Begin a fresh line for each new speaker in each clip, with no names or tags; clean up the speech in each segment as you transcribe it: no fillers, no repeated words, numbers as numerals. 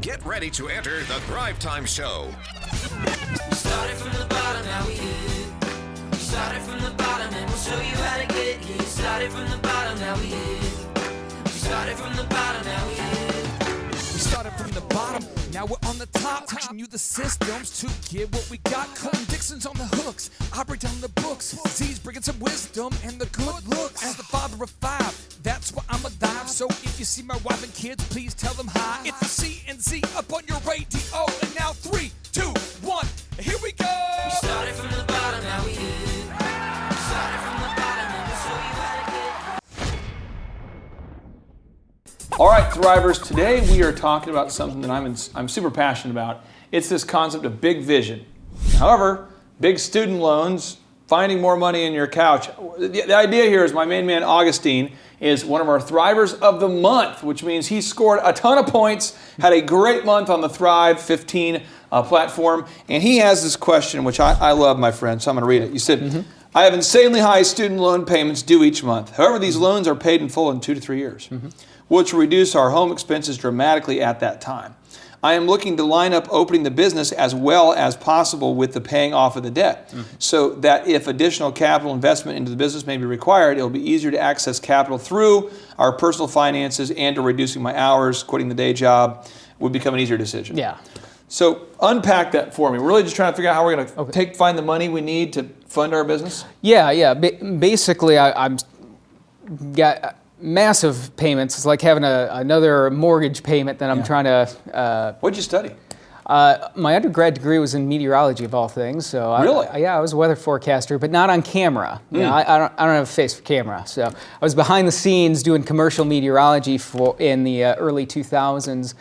Get ready to enter the Thrivetime Show.
We started from the bottom, now we here. We started from the bottom and we'll show you how to get here. Started from the bottom, now we here. We started from the bottom, now we here.
We started from the bottom, now we're on the top. Teaching you the systems to get what we got. Colton Dixon's on the hooks, I break down the books. Z's bringing some wisdom and the good looks. As the father of five, that's why I'm alive. So if you see my wife and kids, please tell them hi. It's the C and Z up on your radio. And now 3, 2, 1, here we go.
We started from the bottom, now we here. We started from the bottom and we'll show you how to get.
All right, Thrivers, today we are talking about something that I'm super passionate about. It's this concept of big vision. However, big student loans, finding more money in your couch. The idea here is my main man, Augustine, is one of our Thrivers of the month, which means he scored a ton of points, had a great month on the Thrive 15 platform, and he has this question, which I love, my friend, so I'm going to read it. You said, I have insanely high student loan payments due each month. However, these loans are paid in full in 2 to 3 years, which will reduce our home expenses dramatically at that time. I am looking to line up opening the business as well as possible with the paying off of the debt, so that if additional capital investment into the business may be required, it will be easier to access capital through our personal finances, and to reducing my hours, quitting the day job would become an easier decision.
Yeah.
So unpack that for me. We're really just trying to figure out how we're going to find the money we need to fund our business?
Yeah. Basically, I'm got massive payments. It's like having another mortgage payment that I'm trying to.
What'd you study?
My undergrad degree was in meteorology, of all things. So
really?
I was a weather forecaster, but not on camera. You know, I don't have a face for camera. So I was behind the scenes doing commercial meteorology in the early 2000s.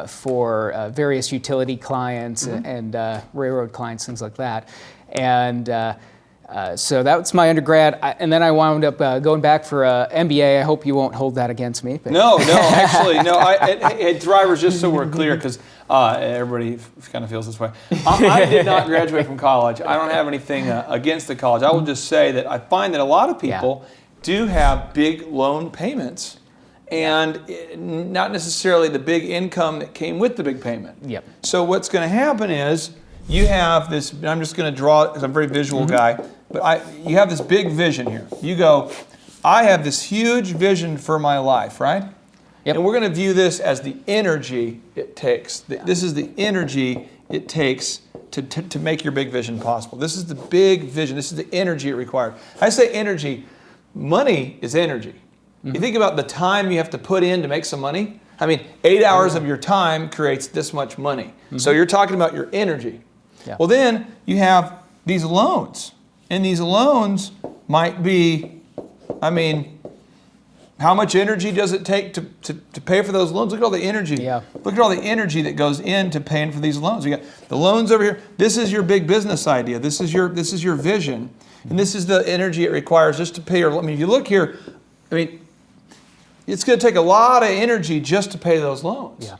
For various utility clients and railroad clients, things like that. And so that's my undergrad. And then I wound up going back for an MBA. I hope you won't hold that against me. But.
No, actually, no. Thrivers, just so we're clear, because everybody kind of feels this way. I did not graduate from college. I don't have anything against the college. I will just say that I find that a lot of people do have big loan payments, and not necessarily the big income that came with the big payment.
Yep.
So what's going to happen is you have this, I'm just going to draw it because I'm a very visual guy, but you have this big vision here. You go, I have this huge vision for my life, right?
Yep.
And we're going to view this as the energy it takes. This is the energy it takes to make your big vision possible. This is the big vision. This is the energy it requires. I say energy. Money is energy. You think about the time you have to put in to make some money. I mean, 8 hours of your time creates this much money. So you're talking about your energy.
Yeah.
Well, then you have these loans. And these loans might be, I mean, how much energy does it take to pay for those loans? Look at all the energy.
Yeah.
Look at all the energy that goes into paying for these loans. You got the loans over here. This is your big business idea. This is your vision. And this is the energy it requires just to pay your, I mean, if you look here, I mean, it's going to take a lot of energy just to pay those loans.
Yeah.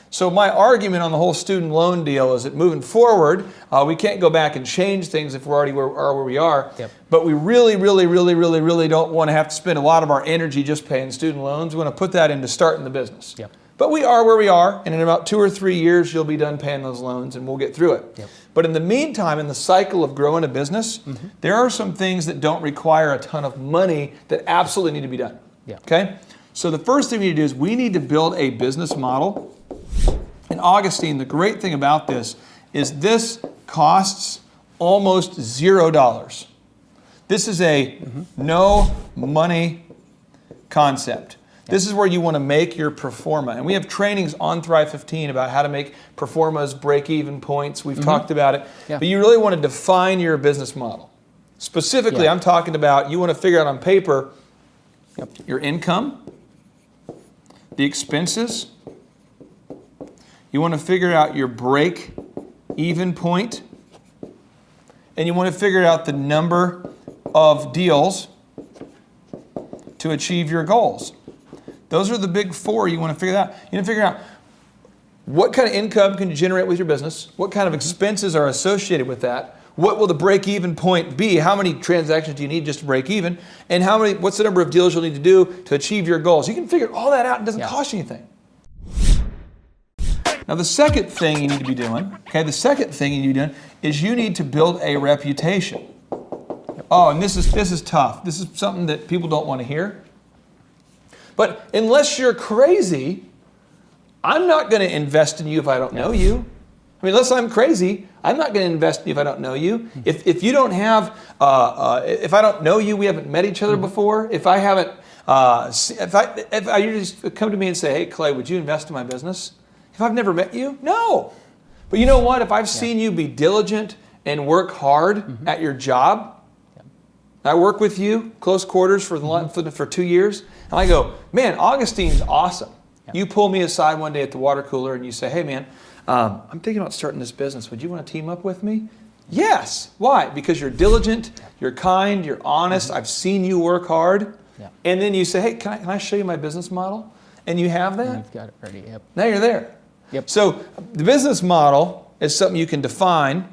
So my argument on the whole student loan deal is that moving forward, we can't go back and change things if we're already where we are.
Yep.
But we really don't want to have to spend a lot of our energy just paying student loans. We want to put that into starting the business.
Yep.
But we are where we are, and in about 2 or 3 years, you'll be done paying those loans, and we'll get through it.
Yep.
But in the meantime, in the cycle of growing a business, there are some things that don't require a ton of money that absolutely need to be done.
Yeah.
Okay? So the first thing we need to do is we need to build a business model. And Augustine, the great thing about this is this costs almost $0. This is a no money concept. This is where you want to make your performa. And we have trainings on Thrive 15 about how to make performas, break-even points. We've talked about it.
Yeah.
But you really want to define your business model. Specifically, I'm talking about you want to figure out on paper your income, the expenses. You want to figure out your break-even point. And you want to figure out the number of deals to achieve your goals. Those are the big four you want to figure out. You want to figure out what kind of income can you generate with your business, what kind of expenses are associated with that, what will the break-even point be, how many transactions do you need just to break even, and what's the number of deals you'll need to do to achieve your goals. You can figure all that out. It doesn't cost you anything. Now, the second thing you need to be doing, is you need to build a reputation. Oh, and this is tough. This is something that people don't want to hear. But unless you're crazy, I'm not going to invest in you if I don't know you. I mean, unless I'm crazy, I'm not going to invest in you if I don't know you. If you don't have, if I don't know you, we haven't met each other before. If I haven't, if you just come to me and say, hey, Clay, would you invest in my business? If I've never met you, no. But you know what? If I've seen you be diligent and work hard at your job, I work with you, close quarters for 2 years, and I go, man, Augustine's awesome. You pull me aside one day at the water cooler and you say, hey man, I'm thinking about starting this business. Would you want to team up with me? Yes. Why? Because you're diligent, you're kind, you're honest. I've seen you work hard. And then you say, hey, can I show you my business model? And you have that?
You've got it ready, yep.
Now you're there.
Yep.
So the business model is something you can define.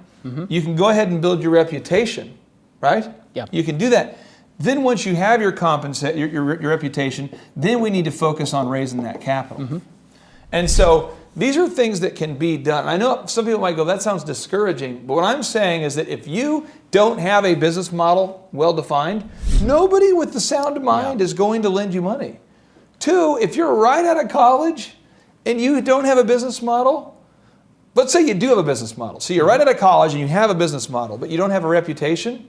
You can go ahead and build your reputation, right?
Yeah.
You can do that. Then once you have your reputation, then we need to focus on raising that capital. And so these are things that can be done. I know some people might go, that sounds discouraging. But what I'm saying is that if you don't have a business model well defined, nobody with the sound mind is going to lend you money. 2, if you're right out of college and you don't have a business model, let's say you do have a business model. So you're right out of college and you have a business model, but you don't have a reputation.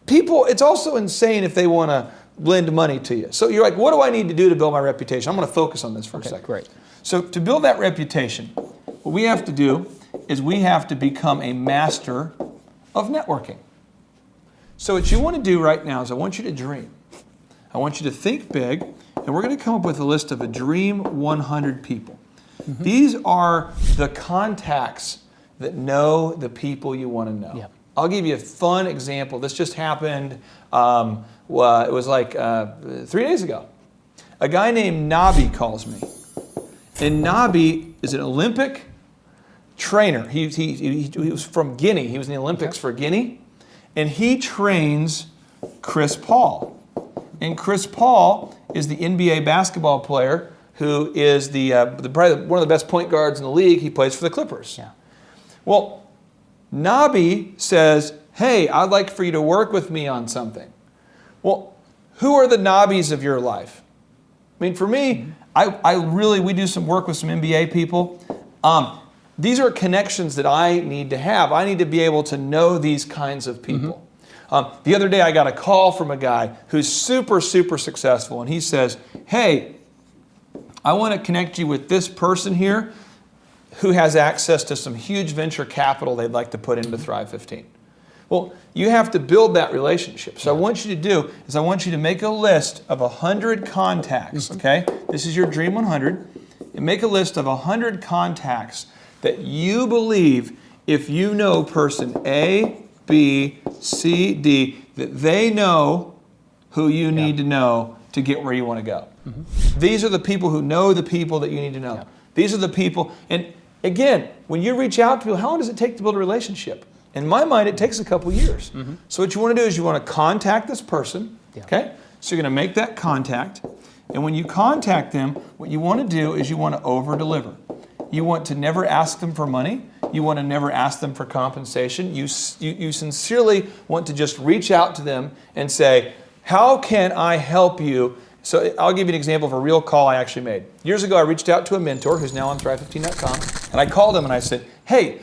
People, it's also insane if they want to lend money to you. So you're like, what do I need to do to build my reputation? I'm going to focus on this for a second.
Great.
So to build that reputation, what we have to do is we have to become a master of networking. So what you want to do right now is I want you to dream. I want you to think big, and we're going to come up with a list of a dream 100 people. These are the contacts that know the people you want to know.
Yep.
I'll give you a fun example. This just happened, it was like 3 days ago. A guy named Nabi calls me. And Nabi is an Olympic trainer. He was from Guinea. He was in the Olympics for Guinea. And he trains Chris Paul. And Chris Paul is the NBA basketball player who is probably one of the best point guards in the league. He plays for the Clippers. Well, Nabi says, hey, I'd like for you to work with me on something. Well, who are the Nabis of your life? I mean, for me, we do some work with some MBA people. These are connections that I need to have. I need to be able to know these kinds of people. The other day, I got a call from a guy who's super, super successful, and he says, hey, I want to connect you with this person here who has access to some huge venture capital they'd like to put into Thrive 15. Well, you have to build that relationship. So I want you to do is I want you to make a list of 100 contacts, okay? This is your Dream 100. And make a list of 100 contacts that you believe if you know person A, B, C, D, that they know who you need to know to get where you want to go. These are the people who know the people that you need to know. These are the people, and again, when you reach out to people, how long does it take to build a relationship? In my mind, it takes a couple years. So what you want to do is you want to contact this person, okay? So you're going to make that contact, and when you contact them, what you want to do is you want to over-deliver. You want to never ask them for money. You want to never ask them for compensation. You sincerely want to just reach out to them and say, how can I help you? So I'll give you an example of a real call I actually made. Years ago, I reached out to a mentor who's now on Thrive15.com, and I called him and I said, hey,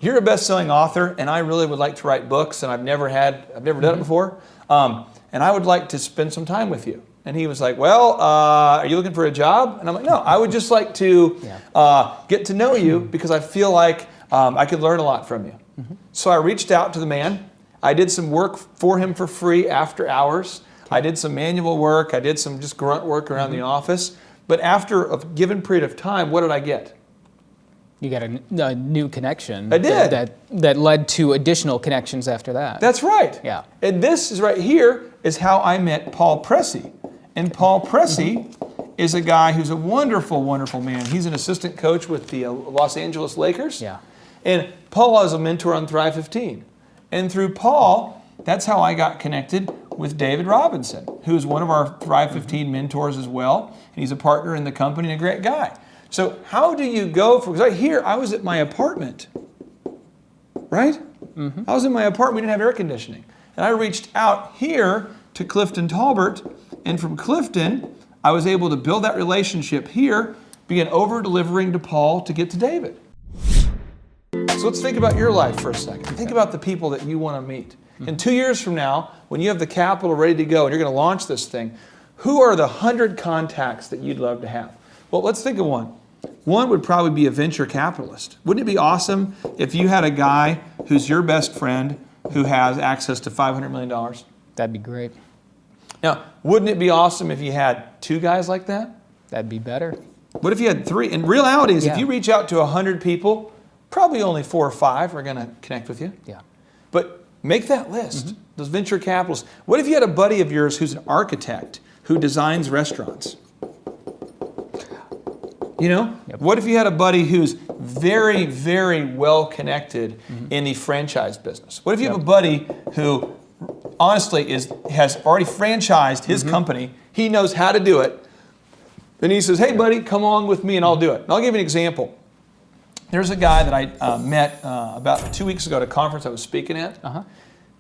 you're a best-selling author, and I really would like to write books, and I've never done it before, and I would like to spend some time with you. And he was like, well, are you looking for a job? And I'm like, no, I would just like to get to know you because I feel like I could learn a lot from you. So I reached out to the man. I did some work for him for free after hours. I did some manual work. I did some just grunt work around the office. But after a given period of time, what did I get?
You got a new connection.
I did.
That led to additional connections after that.
That's right.
Yeah.
And this is right here is how I met Paul Pressey. And Paul Pressey is a guy who's a wonderful, wonderful man. He's an assistant coach with the Los Angeles Lakers.
Yeah.
And Paul is a mentor on Thrive 15. And through Paul, that's how I got connected with David Robinson, who's one of our Thrive 15 mentors as well. And he's a partner in the company and a great guy. So how do you go from, because I was at my apartment, right? I was in my apartment, we didn't have air conditioning. And I reached out here to Clifton Talbert, and from Clifton, I was able to build that relationship here, begin over-delivering to Paul to get to David. So let's think about your life for a second. Think about the people that you want to meet. And 2 years from now, when you have the capital ready to go and you're going to launch this thing, who are the 100 contacts that you'd love to have? Well, let's think of one. One would probably be a venture capitalist. Wouldn't it be awesome if you had a guy who's your best friend who has access to $500 million?
That'd be great.
Now, wouldn't it be awesome if you had 2 guys like that?
That'd be better.
What if you had 3? And reality is,
Yeah.
if you reach out to 100 people, probably only 4 or 5 are going to connect with you.
Yeah.
But make that list, those venture capitalists. What if you had a buddy of yours who's an architect who designs restaurants? You know?
Yep.
What if you had a buddy who's very, very well connected in the franchise business? What if you have a buddy who honestly has already franchised his company, he knows how to do it, and he says, hey buddy, come along with me and I'll do it. And I'll give you an example. There's a guy that I met about 2 weeks ago at a conference I was speaking at.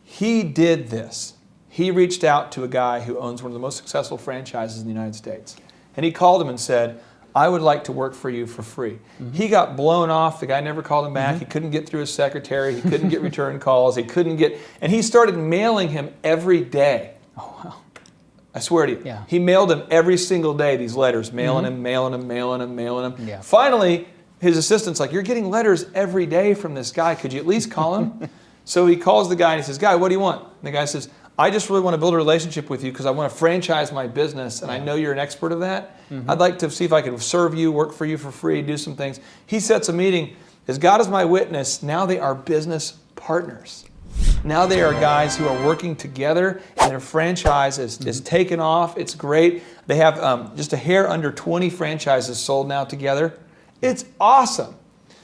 He did this. He reached out to a guy who owns one of the most successful franchises in the United States. And he called him and said, I would like to work for you for free. He got blown off. The guy never called him back. He couldn't get through his secretary. He couldn't get return calls. And he started mailing him every day.
Oh, wow.
I swear to you.
Yeah.
He mailed him every single day, these letters, mailing him.
Yeah.
Finally, his assistant's like, you're getting letters every day from this guy. Could you at least call him? So he calls the guy and he says, guy, what do you want? And the guy says, I just really want to build a relationship with you because I want to franchise my business and I know you're an expert of that. I'd like to see if I could serve you, work for you for free, do some things. He sets a meeting. As God is my witness, now they are business partners. Now they are guys who are working together and their franchise is taken off. It's great. They have just a hair under 20 franchises sold now together. It's awesome.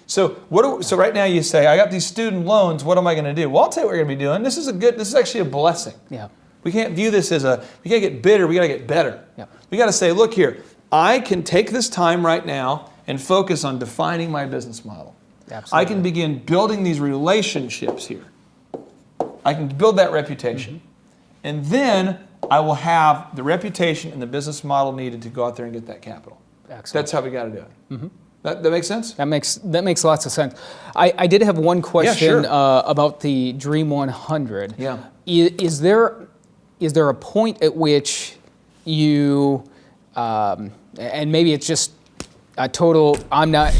So so right now you say, I got these student loans, what am I going to do? Well, I'll tell you what we're going to be doing. This is actually a blessing.
Yeah.
We can't view this as we can't get bitter, we got to get better.
Yeah.
We got to say, look here, I can take this time right now and focus on defining my business model.
Absolutely.
I can begin building these relationships here. I can build that reputation. And then I will have the reputation and the business model needed to go out there and get that capital.
Excellent.
That's how we got to do it. That makes sense?
That makes lots of sense. I did have one question about the Dream 100.
Yeah.
Is there a point at which you, and maybe it's just a total, I'm not,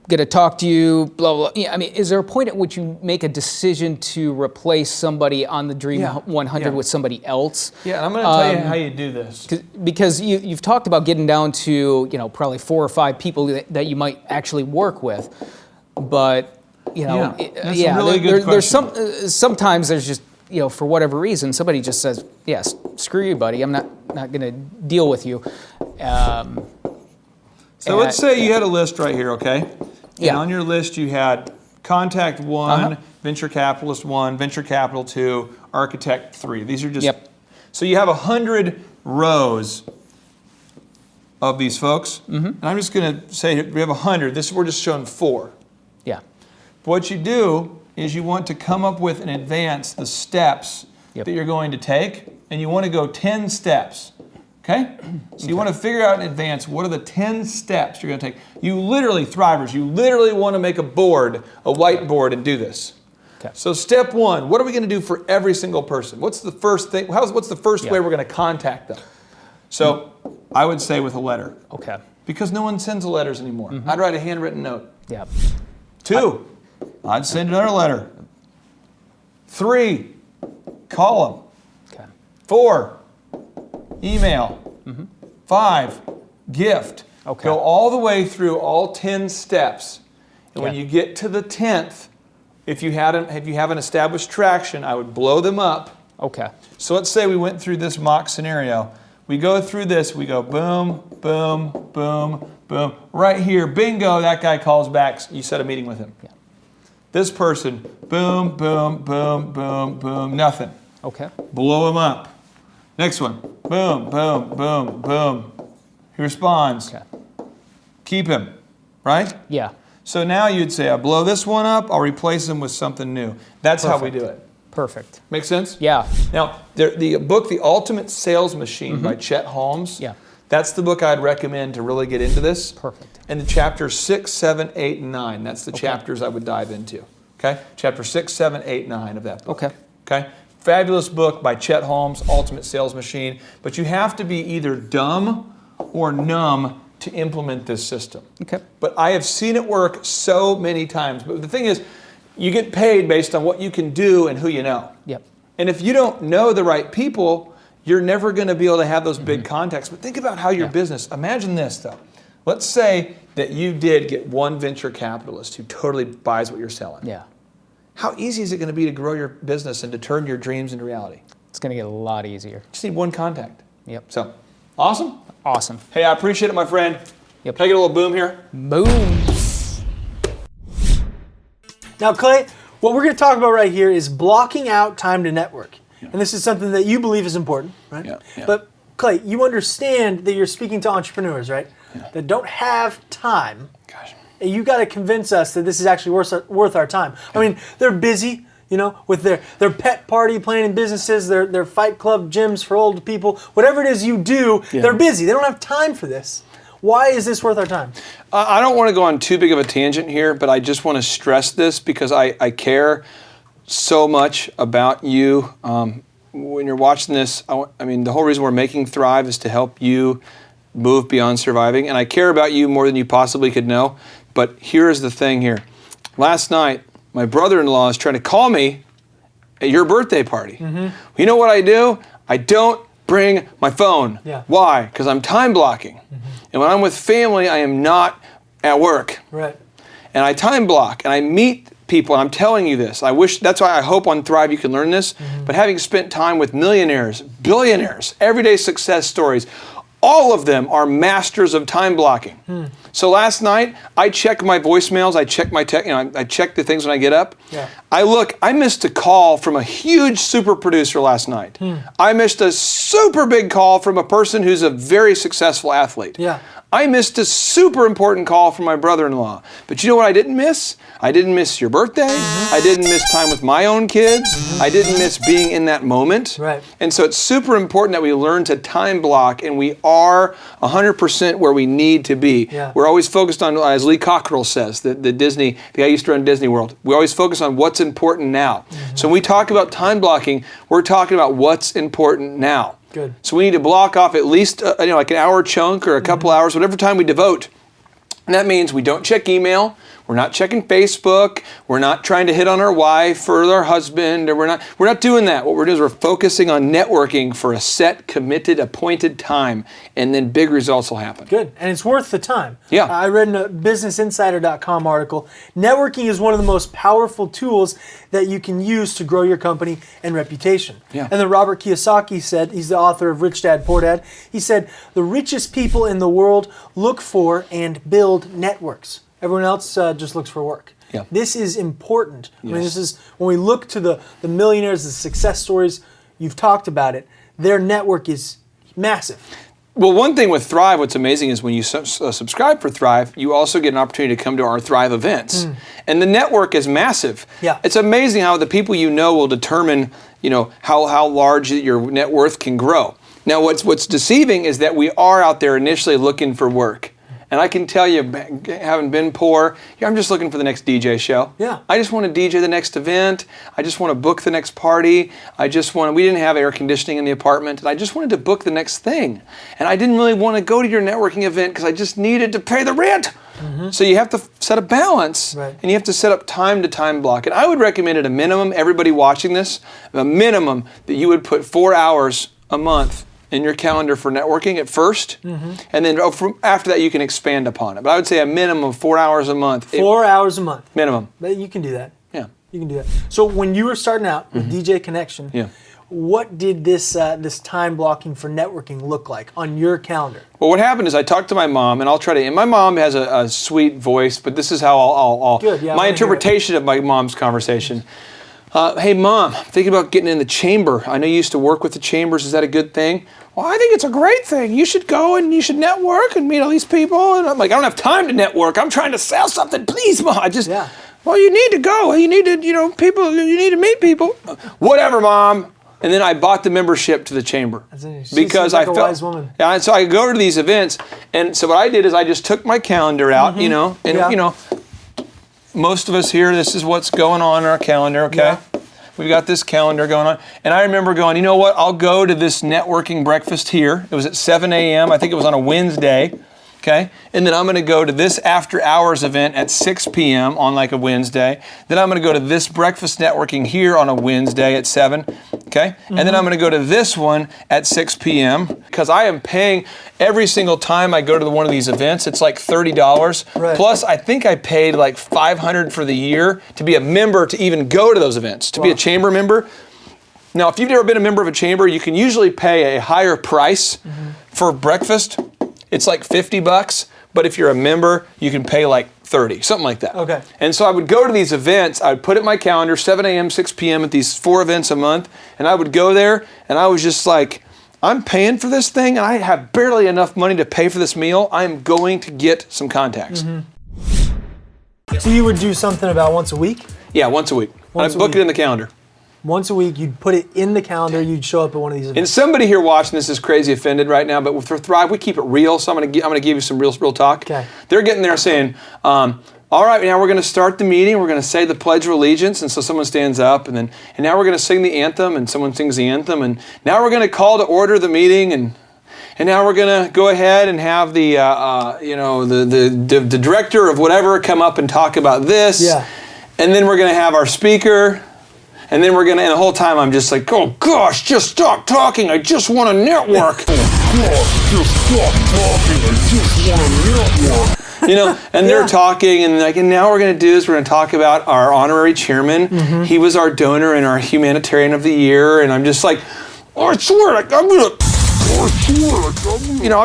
going to talk to you, blah, blah. Yeah, I mean, is there a point at which you make a decision to replace somebody on the Dream 100 with somebody else?
Yeah, and I'm going to tell you how you do this.
Because you've talked about getting down to, probably 4 or 5 people that you might actually work with. But,
that's a really good question.
there's sometimes there's just, for whatever reason, somebody just says, yes, screw you, buddy. I'm not going to deal with you.
So let's say you had a list right here, okay?
Yeah.
And on your list you had contact 1, venture capitalist 1, venture capital 2, architect 3. These are just...
Yep.
So you have 100 rows of these folks. And I'm just going to say we have 100. We're just showing 4.
Yeah.
What you do is you want to come up with in advance the steps that you're going to take, and you want to go 10 steps. Okay? So you want to figure out in advance what are the 10 steps you're going to take. You literally, Thrivers, want to make a whiteboard, and do this.
Okay.
So step 1, what are we going to do for every single person? What's the first thing? What's the first way we're going to contact them? So I would say with a letter.
Okay.
Because no one sends letters anymore. I'd write a handwritten note.
Yeah.
2, I'd send another letter. 3, call them.
Okay.
4, email. 5, gift.
Okay.
Go all the way through all 10 steps. And when
Yeah.
you get to the 10th, if you haven't established traction, I would blow them up.
Okay.
So let's say we went through this mock scenario. We go through this, we go boom, boom, boom, boom. Right here, bingo, that guy calls back. You set a meeting with him.
Yeah.
This person, boom, boom, boom, boom, boom, nothing.
Okay.
Blow him up. Next one, boom, boom, boom, boom. He responds.
Okay.
Keep him. right?
Yeah.
So now you'd say, I blow this one up, I'll replace them with something new. That's how we do it.
Perfect.
Make sense?
Yeah.
Now, the book, The Ultimate Sales Machine by Chet Holmes,
Yeah.
that's the book I'd recommend to really get into this.
Perfect.
And the chapters 6, 7, 8, and 9, that's the chapters I would dive into. Okay? Chapter 6, 7, 8, 9 of that book.
Okay.
Okay? Fabulous book by Chet Holmes, Ultimate Sales Machine. But you have to be either dumb or numb to implement this system.
Okay.
But I have seen it work so many times. But the thing is, you get paid based on what you can do and who you know.
Yep.
And if you don't know the right people, you're never going to be able to have those big contacts. But think about how your business, imagine this though. Let's say that you did get one venture capitalist who totally buys what you're selling.
Yeah.
How easy is it going to be to grow your business and to turn your dreams into reality?
It's going to get a lot easier.
Just need one contact.
Yep.
So, awesome.
Awesome.
Hey, I appreciate it, my friend.
Yep.
Can I get a little boom here?
Boom.
Now, Clay, what we're going to talk about right here is blocking out time to network. And this is something that you believe is important, right?
Yeah.
But, Clay, you understand that you're speaking to entrepreneurs, right? That don't have time.
Gosh.
And you got to convince us that this is actually worth our time. I mean, they're busy, with their pet party planning businesses, their fight club gyms for old people, whatever it is you do, they're busy. They don't have time for this. Why is this worth our time?
I don't want to go on too big of a tangent here, but I just want to stress this because I care so much about you. When you're watching this, I mean, the whole reason we're making Thrive is to help you move beyond surviving. And I care about you more than you possibly could know. But here's the thing here. Last night, my brother-in-law is trying to call me at your birthday party. You know what I do? I don't bring my phone.
Yeah.
Why? Because I'm time blocking. And when I'm with family, I am not at work.
Right.
And I time block and I meet people. And I'm telling you this. That's why I hope on Thrive you can learn this. But having spent time with millionaires, billionaires, everyday success stories, all of them are masters of time blocking. So last night, I checked my voicemails, I checked my I check the things when I get up.
Yeah.
I missed a call from a huge super producer last night. I missed a super big call from a person who's a very successful athlete.
Yeah.
I missed a super important call from my brother-in-law. But you know what I didn't miss? I didn't miss your birthday. I didn't miss time with my own kids. I didn't miss being in that moment.
Right.
And so it's super important that we learn to time block, and we are 100% where we need to be.
Yeah.
We're always focused on, as Lee Cockrell says, the guy used to run Disney World, we always focus on what's important now. So when we talk about time blocking, we're talking about what's important now.
Good.
So we need to block off at least like an hour chunk or a couple hours, whatever time we devote. And that means we don't check email, we're not checking Facebook, we're not trying to hit on our wife or our husband, or we're not doing that. What we're doing is we're focusing on networking for a set, committed, appointed time, and then big results will happen.
Good. And it's worth the time.
Yeah.
I read in a BusinessInsider.com article, networking is one of the most powerful tools that you can use to grow your company and reputation.
Yeah.
And then Robert Kiyosaki said, he's the author of Rich Dad, Poor Dad, he said, the richest people in the world look for and build networks. Everyone else just looks for work.
Yeah.
This is important. I mean,
Yes.
this is, when we look to the millionaires, the success stories, you've talked about it, their network is massive.
Well, one thing with Thrive, what's amazing is when you subscribe for Thrive, you also get an opportunity to come to our Thrive events. And the network is massive.
Yeah.
It's amazing how the people you know will determine, how large your net worth can grow. Now, what's deceiving is that we are out there initially looking for work. And I can tell you, having been poor, I'm just looking for the next DJ show.
Yeah.
I just want to DJ the next event. I just want to book the next party. We didn't have air conditioning in the apartment, and I just wanted to book the next thing. And I didn't really want to go to your networking event because I just needed to pay the rent. So you have to set a balance,
Right.
and you have to set up time to time block. And I would recommend at a minimum, everybody watching this, a minimum that you would put 4 hours a month in your calendar for networking at first, and then after that you can expand upon it. But I would say a minimum of 4 hours a month.
4 hours a month.
Minimum.
But you can do that.
Yeah.
You can do that. So when you were starting out with DJ Connection,
Yeah.
what did this time blocking for networking look like on your calendar?
Well, what happened is I talked to my mom, and I'll try to. And my mom has a sweet voice, but this is how I'll
Good, yeah, I
my
wanna hear it.
interpretation of my mom's conversation. Hey, Mom, I'm thinking about getting in the chamber. I know you used to work with the chambers. Is that a good thing? Well, I think it's a great thing. You should go and you should network and meet all these people. And I'm like, I don't have time to network. I'm trying to sell something. Please, Mom. Well, you need to go. You need to, people, you need to meet people. Whatever, Mom. And then I bought the membership to the chamber because I felt,
wise woman.
Yeah, and so I go to these events. And so what I did is I just took my calendar out, most of us here, this is what's going on in our calendar, okay? Yeah. We've got this calendar going on. And I remember going, you know what, I'll go to this networking breakfast here. It was at 7 a.m. I think it was on a Wednesday, okay? And then I'm going to go to this after hours event at 6 p.m. on like a Wednesday. Then I'm going to go to this breakfast networking here on a Wednesday at 7, okay? And then I'm going to go to this one at 6 p.m. because I am paying every single time I go to one of these events. It's like $30.
Right.
Plus, I think I paid like $500 for the year to be a member to even go to those events, to be a chamber member. Now, if you've never been a member of a chamber, you can usually pay a higher price for breakfast. It's like $50, but if you're a member, you can pay like 30, something like that.
Okay.
And so I would go to these events, I would put it in my calendar, 7 a.m., 6 p.m. at these 4 events a month, and I would go there, and I was just like, I'm paying for this thing, and I have barely enough money to pay for this meal. I'm going to get some contacts.
So you would do something about once a week?
Yeah, once a week.
Once
I'd
a
book
week.
it in the calendar.
Once a week, you'd put it in the calendar, you'd show up at one of these
And
events.
somebody here watching this is crazy offended right now, but with Thrive, we keep it real, so I'm going to give you some real talk.
Okay.
They're getting there saying, all right, now we're going to start the meeting. We're going to say the Pledge of Allegiance, and so someone stands up, and now we're going to sing the anthem, and someone sings the anthem, and now we're going to call to order the meeting, and now we're going to go ahead and have the the director of whatever come up and talk about this, and then we're going to have our speaker. And then and the whole time I'm just like, oh gosh, just stop talking, I just want to network. And they're talking, and now we're going to do this, we're going to talk about our honorary chairman. He was our donor and our humanitarian of the year, and I'm just like, oh, I swear, I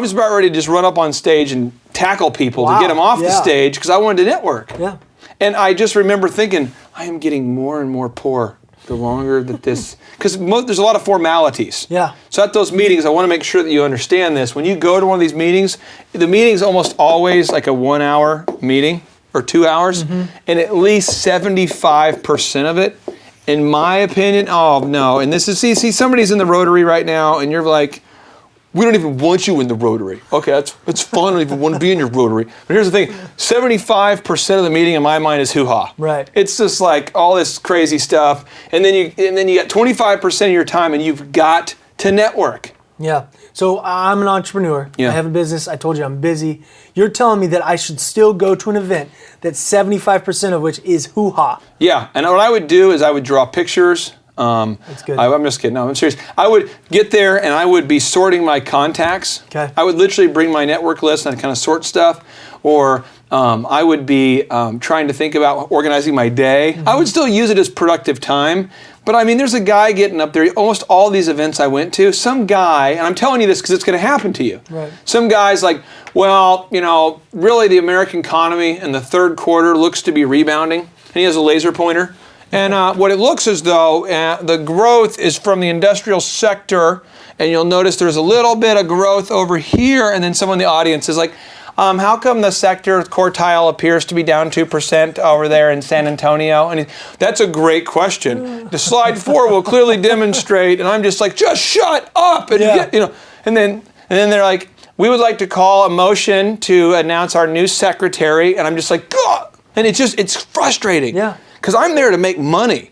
was about ready to just run up on stage and tackle people to get them off the stage because I wanted to network.
Yeah.
And I just remember thinking, I am getting more and more poor the longer that this, because there's a lot of formalities.
Yeah.
So at those meetings, I want to make sure that you understand this. When you go to one of these meetings, the meeting's almost always like a 1 hour meeting or 2 hours, and at least 75% of it, in my opinion, oh no. And this is, see, somebody's in the Rotary right now, and you're like, we don't even want you in the Rotary. Okay, that's fine. I don't even want to be in your Rotary. But here's the thing: 75% of the meeting in my mind is hoo-ha.
Right.
It's just like all this crazy stuff, and then you got 25% of your time, and you've got to network.
Yeah. So I'm an entrepreneur.
Yeah.
I have a business. I told you I'm busy. You're telling me that I should still go to an event that 75% of which is hoo-ha.
Yeah. And what I would do is I would draw pictures.
That's good.
I'm just kidding. No, I'm serious. I would get there and I would be sorting my contacts.
Okay.
I would literally bring my network list and I'd kind of sort stuff, or I would be trying to think about organizing my day. I would still use it as productive time. But I mean, there's a guy getting up there, almost all these events I went to, some guy, and I'm telling you this because it's going to happen to you.
Right.
Some guy's like, well, really the American economy in the third quarter looks to be rebounding. And he has a laser pointer. And what it looks as though the growth is from the industrial sector, and you'll notice there's a little bit of growth over here, and then someone in the audience is like, how come the sector quartile appears to be down 2% over there in San Antonio? And that's a great question. The slide 4 will clearly demonstrate, and I'm just like, just shut up! And and then they're like, we would like to call a motion to announce our new secretary, and I'm just like, God! And it's frustrating.
Yeah.
Because I'm there to make money.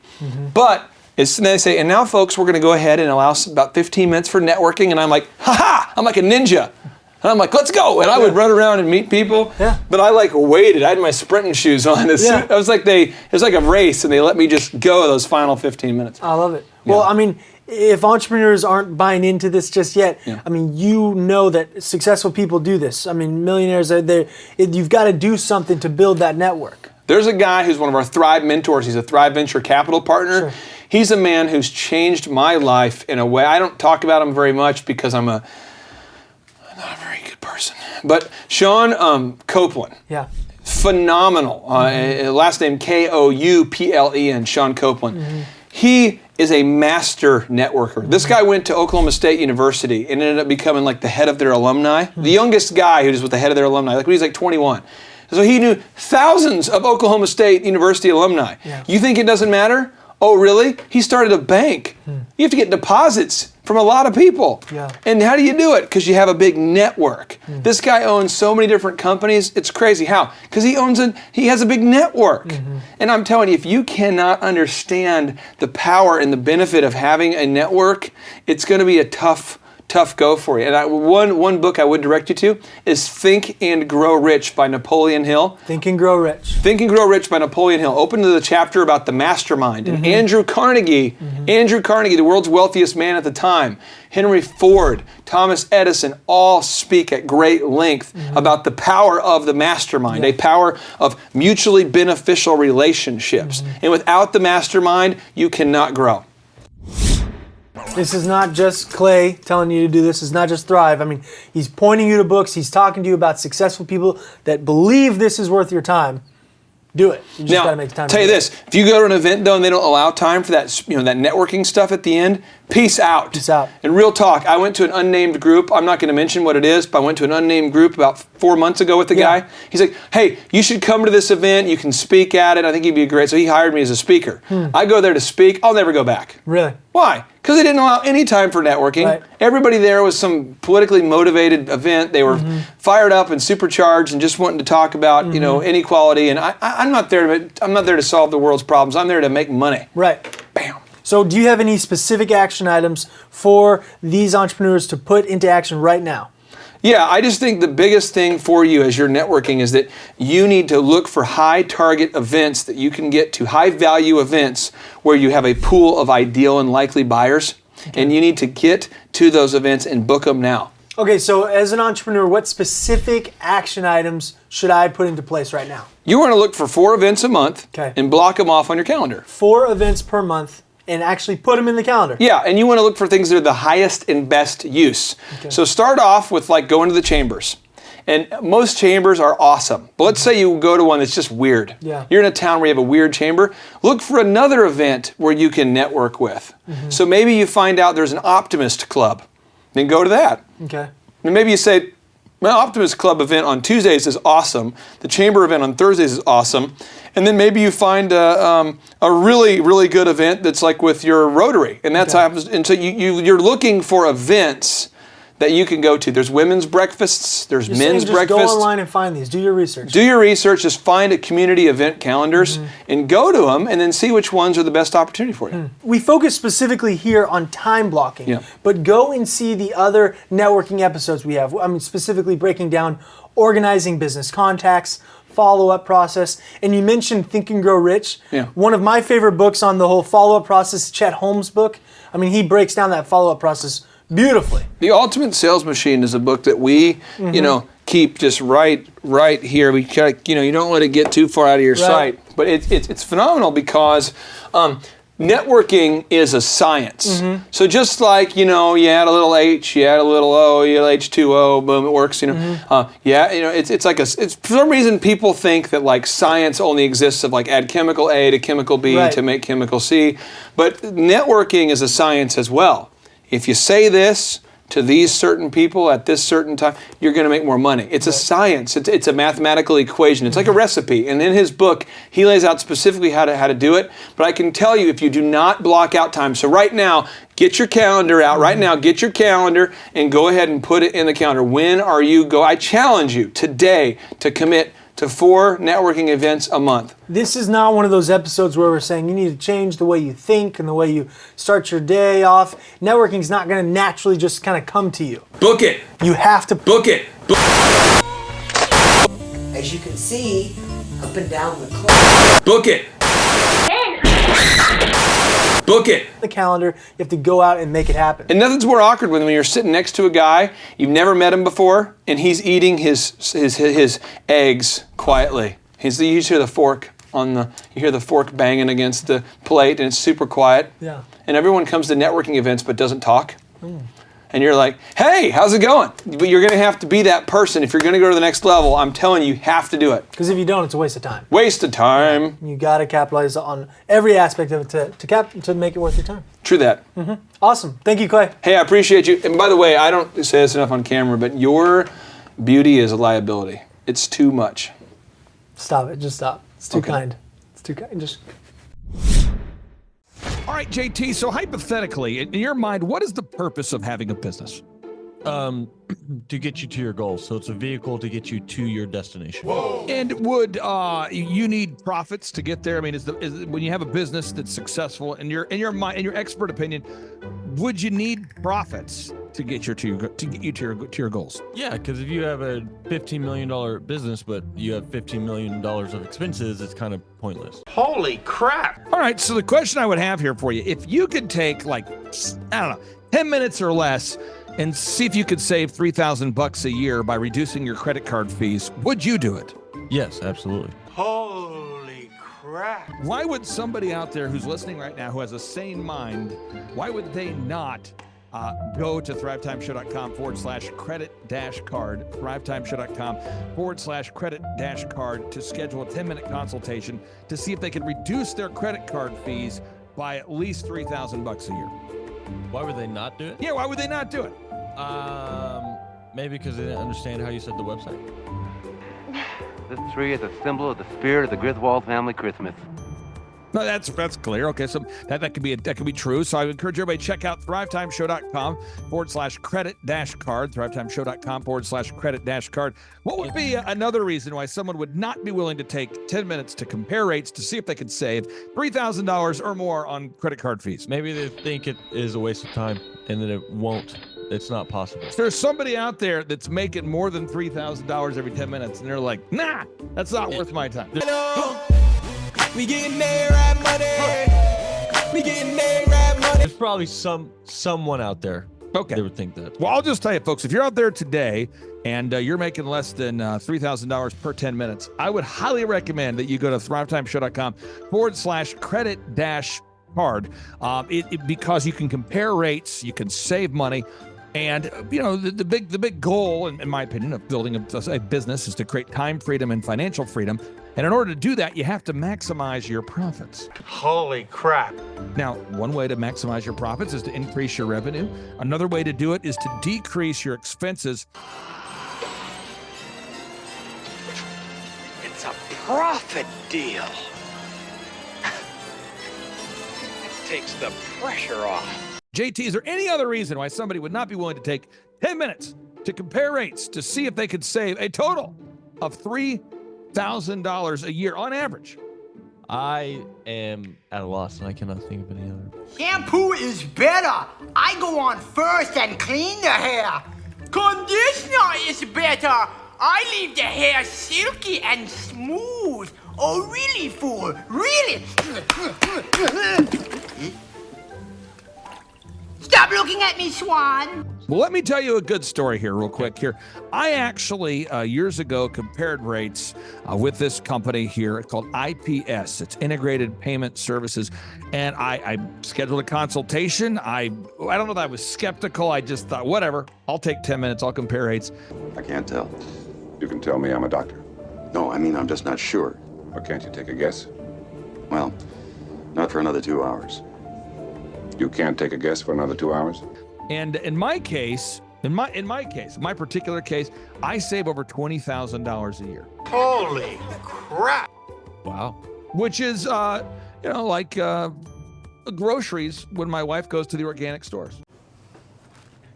But they say, and now folks, we're going to go ahead and allow about 15 minutes for networking. And I'm like, ha-ha! I'm like a ninja. And I'm like, let's go. And I would run around and meet people.
Yeah.
But I waited. I had my sprinting shoes on. It was like it was like a race, and they let me just go those final 15 minutes.
I love it. Well, I mean, if entrepreneurs aren't buying into this just yet, I mean, you know that successful people do this. I mean, millionaires, you've got to do something to build that network.
There's a guy who's one of our Thrive mentors. He's a Thrive Venture Capital partner.
Sure.
He's a man who's changed my life in a way. I don't talk about him very much because I'm not a very good person. But Sean Copeland.
Yeah.
Phenomenal. Last name Kouplen, Sean Copeland. He is a master networker. This guy went to Oklahoma State University and ended up becoming like the head of their alumni. The youngest guy who was with the head of their alumni, like when he's like 21. So he knew thousands of Oklahoma State University alumni.
Yeah.
You think it doesn't matter? Oh, really? He started a bank. You have to get deposits from a lot of people.
Yeah.
And how do you do it? Because you have a big network. This guy owns so many different companies. It's crazy. How? Because he has a big network. And I'm telling you, if you cannot understand the power and the benefit of having a network, it's going to be a tough go for you. And one book I would direct you to is Think and Grow Rich by Napoleon Hill.
Think and Grow Rich.
Think and Grow Rich by Napoleon Hill. Open to the chapter about the mastermind. And Andrew Carnegie, the world's wealthiest man at the time, Henry Ford, Thomas Edison, all speak at great length about the power of the mastermind, a power of mutually beneficial relationships. And without the mastermind, you cannot grow.
This is not just Clay telling you to do this. It's not just Thrive. I mean, he's pointing you to books. He's talking to you about successful people that believe this is worth your time. Do it. You just
Now,
got to make time.
tell you this: if you go to an event though and they don't allow time for that, that networking stuff at the end, peace out.
Peace out.
And real talk, I went to an unnamed group. I'm not going to mention what it is, but I went to an unnamed group about 4 months ago with the guy. He's like, "Hey, you should come to this event. You can speak at it. I think you'd be great." So he hired me as a speaker. I go there to speak. I'll never go back.
Really?
Why? Because they didn't allow any time for networking.
Right.
Everybody there was some politically motivated event. They were fired up and supercharged and just wanting to talk about inequality. And I'm not there to solve the world's problems. I'm there to make money.
Right.
Bam.
So do you have any specific action items for these entrepreneurs to put into action right now?
Yeah, I just think the biggest thing for you as you're networking is that you need to look for high target events that you can get to, high value events where you have a pool of ideal and likely buyers. And you need to get to those events and book them now.
Okay, so as an entrepreneur, what specific action items should I put into place right now?
You want to look for 4 events a month and block them off on your calendar.
4 events per month. And actually put them in the calendar.
Yeah, and you want to look for things that are the highest and best use. So start off with like going to the chambers. And most chambers are awesome. But let's say you go to one that's just weird.
Yeah.
You're in a town where you have a weird chamber. Look for another event where you can network with. So maybe you find out there's an Optimist Club. Then go to that.
Okay.
And maybe you say, my Optimist Club event on Tuesdays is awesome. The chamber event on Thursdays is awesome. And then maybe you find a really, really good event that's like with your Rotary. And that's happens. And so you're looking for events that you can go to. There's women's breakfasts, there's men's breakfasts.
Go online and find these. Do your research.
Do your research. Just find a community event calendars and go to them and then see which ones are the best opportunity for you.
We focus specifically here on time blocking, but go and see the other networking episodes we have. I mean, specifically breaking down organizing business contacts, follow-up process, and you mentioned Think and Grow Rich. One of my favorite books on the whole follow-up process, Chet Holmes' book. I mean, he breaks down that follow-up process beautifully.
The Ultimate Sales Machine is a book that we, keep just right here. We you don't let it get too far out of your sight. But it's phenomenal because networking is a science. So just like, you add a little H, you add a little O, you add H2O, boom, it works, it's like it's for some reason people think that like science only exists of like add chemical A to chemical B to make chemical C. But networking is a science as well. If you say this to these certain people at this certain time, you're going to make more money. It's a science. It's a mathematical equation. It's like a recipe. And in his book, he lays out specifically how to do it. But I can tell you, if you do not block out time, so right now, get your calendar out. Right now, get your calendar and go ahead and put it in the calendar. When are you I challenge you today to commit to 4 networking events a month.
This is not one of those episodes where we're saying you need to change the way you think and the way you start your day off. Networking is not going to naturally just kind of come to you.
Book it.
You have to
book it.
As you can see, up and down the clock.
Book it. Book it.
The calendar, you have to go out and make it happen.
And nothing's more awkward when you're sitting next to a guy, you've never met him before, and he's eating his eggs quietly. You hear the fork you hear the fork banging against the plate, and it's super quiet.
Yeah.
And everyone comes to networking events but doesn't talk. and you're like, hey, how's it going? But you're going to have to be that person. If you're going to go to the next level, I'm telling you, you have to do it.
Because if you don't, it's a waste of time.
Waste of time.
You got to capitalize on every aspect of it to make it worth your time.
True that.
Awesome. Thank you, Clay.
Hey, I appreciate you. And by the way, I don't say this enough on camera, but your beauty is a liability. It's too much.
Stop it. Just stop. It's too
Okay.
kind. It's too kind. Just.
All right, JT, so hypothetically, in your mind, what is the purpose of having a business?
To get you to your goals. So it's a vehicle to get you to your destination.
And would you need profits to get there? I mean, when you have a business that's successful, in your mind, in your expert opinion, would you need profits to get you to your goals?
Yeah, because if you have a $15 million business, but you have $15 million of expenses, it's kind of pointless.
All right, so the question I would have here for you, if you could take like, I don't know, 10 minutes or less and see if you could save $3,000 a year by reducing your credit card fees, would you do it?
Yes, absolutely.
Why would somebody out there who's listening right now who has a sane mind, why would they not go to thrivetimeshow.com/credit-card, thrivetimeshow.com/credit-card to schedule a 10-minute consultation to see if they can reduce their credit card fees by at least $3,000 a year?
Why would they not do it?
Yeah, why would they not do it?
Maybe because they didn't understand how you said the website.
This tree is a symbol of the spirit of the Griswold family Christmas.
No, that's clear. Okay, so that could be true. So I would encourage everybody to check out thrivetimeshow.com/credit-card, thrivetimeshow.com/credit-card. What would be another reason why someone would not be willing to take 10 minutes to compare rates to see if they could save $3,000 or more on credit card fees?
Maybe they think it is a waste of time and that it won't. It's not possible.
If there's somebody out there that's making more than $3,000 every 10 minutes and they're like, nah, that's not worth my time.
We getting there, right money. We getting there, right money.
There's probably someone out there
Okay.
that would think that.
Well, I'll just tell you, folks, if you're out there today and you're making less than $3,000 per 10 minutes, I would highly recommend that you go to thrivetimeshow.com/credit-card because you can compare rates, you can save money. And, you know, the big goal, in my opinion, of building a business is to create time freedom and financial freedom. And in order to do that, you have to maximize your profits.
Holy crap.
Now, one way to maximize your profits is to increase your revenue. Another way to do it is to decrease your expenses.
It's a profit deal. It takes the pressure off.
JT, is there any other reason why somebody would not be willing to take 10 minutes to compare rates to see if they could save a total of $3,000 a year on average?
I am at a loss and I cannot think of any other.
Shampoo is better. I go on first and clean the hair. Conditioner is better. I leave the hair silky and smooth. Oh, really, fool? Really? Stop looking at me, Swan.
Well, let me tell you a good story here real quick here. I actually, years ago, compared rates with this company here called IPS. It's Integrated Payment Services. And I scheduled a consultation. I don't know that I was skeptical. I just thought, whatever, I'll take 10 minutes. I'll compare rates.
I can't tell.
You can tell me I'm a doctor.
No, I mean, I'm just not sure.
Or can't you take a guess?
Well, not for another 2 hours.
You can't take a guess for another 2 hours?
And in my case, my particular case, I save over $20,000 a year.
Holy crap.
Wow.
Which is, like groceries when my wife goes to the organic stores.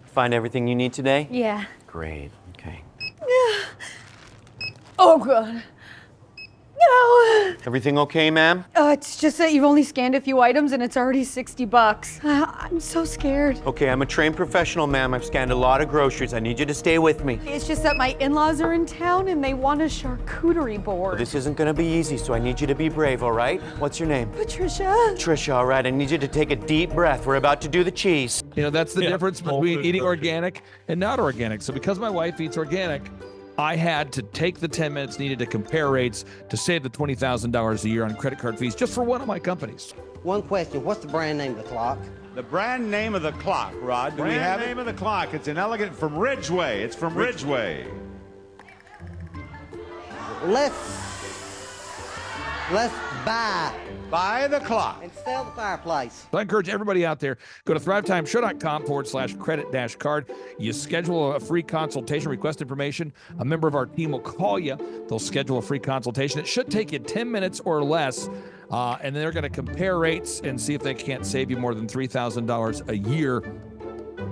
Find everything you need today?
Yeah.
Great. Okay.
Oh, God. No.
Everything okay, ma'am?
It's just that you've only scanned a few items and it's already $60. I'm so scared.
Okay, I'm a trained professional, ma'am. I've scanned a lot of groceries. I need you to stay with me.
It's just that my in-laws are in town and they want a charcuterie board.
Well, this isn't gonna be easy, so I need you to be brave, all right? What's your name?
Patricia.
Trisha, all right. I need you to take a deep breath. We're about to do the cheese.
You know, that's the difference between eating organic and not organic. So because my wife eats organic, I had to take the 10 minutes needed to compare rates to save the $20,000 a year on credit card fees just for one of my companies.
One question, what's the brand name of the clock?
The brand name of the clock, Rod. Do we have it?
Name of the clock. It's an elegant from Ridgeway. It's from Ridgeway.
Let's
Buy the clock.
and sell the fireplace.
So I encourage everybody out there, go to thrivetimeshow.com/credit-card. You schedule a free consultation, request information. A member of our team will call you. They'll schedule a free consultation. It should take you 10 minutes or less, and they're going to compare rates and see if they can't save you more than $3,000 a year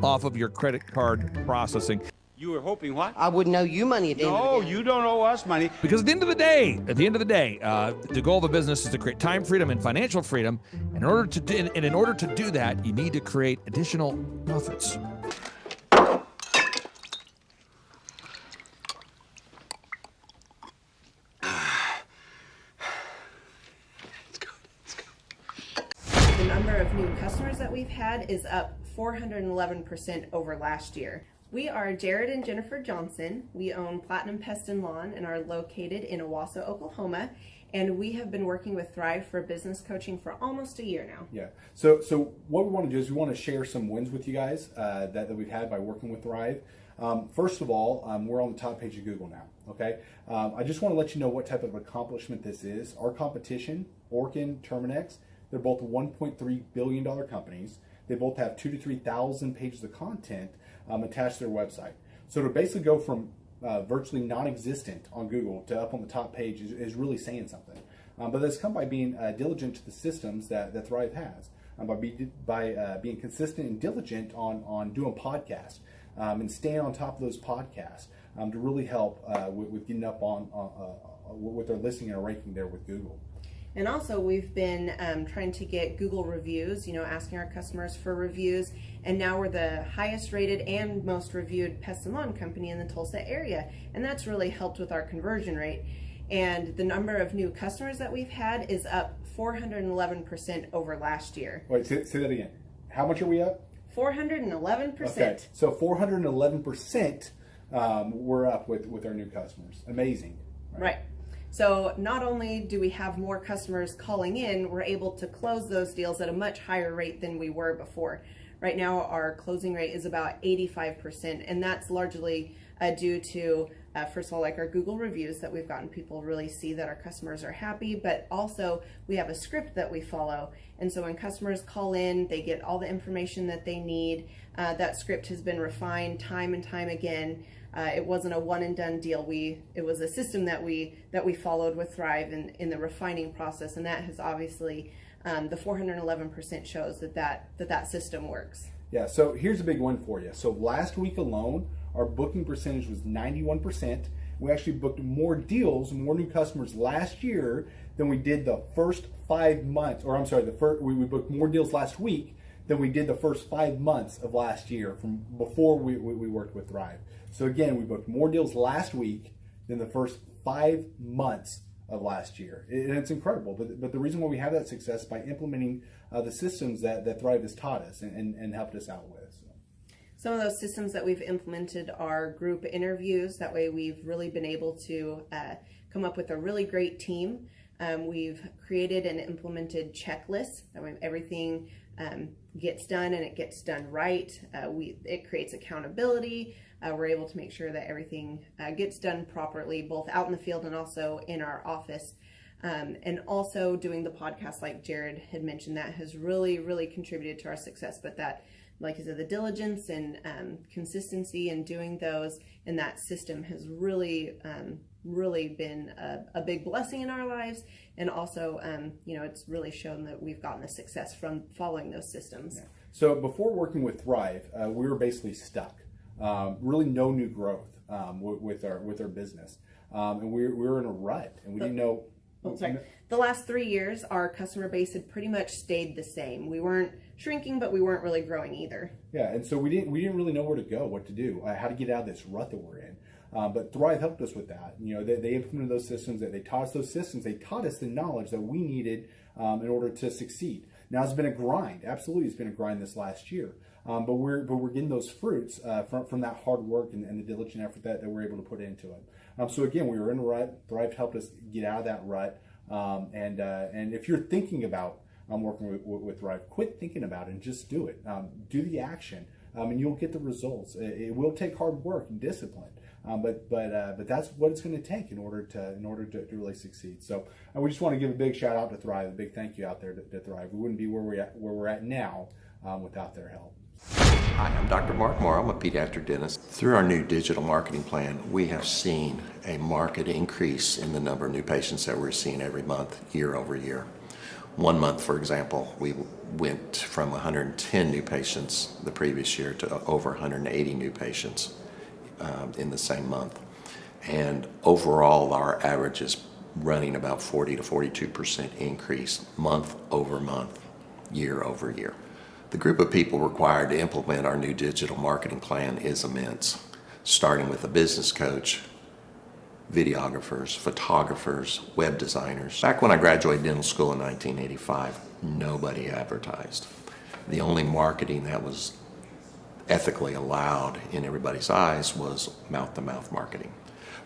off of your credit card processing.
You were hoping what?
I wouldn't owe you money at the end of the
No,
day.
you don't owe us money.
Because at the end of the day, the goal of a business is to create time freedom and financial freedom. In order to do that, you need to create additional profits.
The number of new customers that we've had is up 411% over last year. We are Jared and Jennifer Johnson. We own Platinum Pest and Lawn and are located in Owasso, Oklahoma. And we have been working with Thrive for business coaching for almost a year now.
Yeah. So what we want to do is we want to share some wins with you guys that we've had by working with Thrive. First of all, we're on the top page of Google now. Okay. I just want to let you know what type of accomplishment this is. Our competition, Orkin, Terminex, they're both $1.3 billion companies. They both have 2,000 to 3,000 pages of content attached to their website. So to basically go from virtually non-existent on Google to up on the top page is really saying something. But that's come by being diligent to the systems that Thrive has, by being consistent and diligent on doing podcasts and staying on top of those podcasts to really help with getting up on with their listing and ranking there with Google.
And also we've been trying to get Google reviews, asking our customers for reviews. And now we're the highest rated and most reviewed pest and lawn company in the Tulsa area. And that's really helped with our conversion rate. And the number of new customers that we've had is up 411% over last year.
Wait, say that again. How much are we up?
411%.
Okay, so 411% we're up with our new customers. Amazing.
Right. So not only do we have more customers calling in, we're able to close those deals at a much higher rate than we were before. Right now, our closing rate is about 85%, and that's largely due to, first of all, like our Google reviews that we've gotten people really see that our customers are happy, but also we have a script that we follow. And so when customers call in, they get all the information that they need. That script has been refined time and time again. It wasn't a one and done deal. It was a system that we followed with Thrive in the refining process, and that has obviously the 411% shows that system works.
Yeah. So here's a big one for you. So last week alone, our booking percentage was 91%. We actually booked more deals, more new customers last year than we did the first 5 months. Or I'm sorry, we booked more deals last week than we did the first 5 months of last year from before we worked with Thrive. So again, we booked more deals last week than the first 5 months of last year. And it's incredible. But the reason why we have that success is by implementing the systems that Thrive has taught us and helped us out with.
Some of those systems that we've implemented are group interviews. That way we've really been able to come up with a really great team. We've created and implemented checklists. That way everything gets done and it gets done right. It creates accountability. We're able to make sure that everything gets done properly, both out in the field and also in our office. And also doing the podcast, like Jared had mentioned, that has really, really contributed to our success. But that, like I said, the diligence and consistency in doing those and that system has really, really been a big blessing in our lives. And also, it's really shown that we've gotten the success from following those systems.
Yeah. So before working with Thrive, we were basically stuck. Really no new growth with our business. And we were in a rut and we didn't know.
The last 3 years, our customer base had pretty much stayed the same. We weren't shrinking, but we weren't really growing either.
Yeah, and so we didn't really know where to go, what to do, how to get out of this rut that we're in. But Thrive helped us with that. They implemented those systems. They taught us those systems. They taught us the knowledge that we needed in order to succeed. Now it's been a grind. Absolutely, it's been a grind this last year. But we're getting those fruits from that hard work and the diligent effort that we're able to put into it. So again, we were in a rut. Thrive helped us get out of that rut. And if you're thinking about working with Thrive. Quit thinking about it and just do it. Do the action, and you'll get the results. It will take hard work and discipline. But that's what it's going to take in order to really succeed. So we just want to give a big shout out to Thrive, a big thank you out there to Thrive. We wouldn't be where we're at now without their help.
Hi, I'm Dr. Mark Moore. I'm a pediatric dentist. Through our new digital marketing plan, we have seen a marked increase in the number of new patients that we're seeing every month, year over year. One month, for example, we went from 110 new patients the previous year to over 180 new patients in the same month. And overall, our average is running about 40 to 42% increase month over month, year over year. The group of people required to implement our new digital marketing plan is immense, starting with a business coach, videographers, photographers, web designers. Back when I graduated dental school in 1985, nobody advertised. The only marketing that was ethically allowed in everybody's eyes was mouth-to-mouth marketing.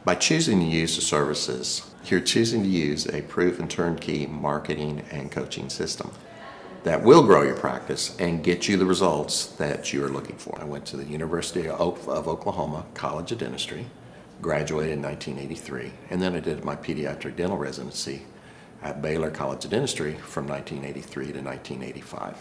By choosing to use the services, you're choosing to use a proven turnkey marketing and coaching system that will grow your practice and get you the results that you're looking for. I went to the University of Oklahoma College of Dentistry, graduated in 1983, and then I did my pediatric dental residency at Baylor College of Dentistry from 1983 to 1985.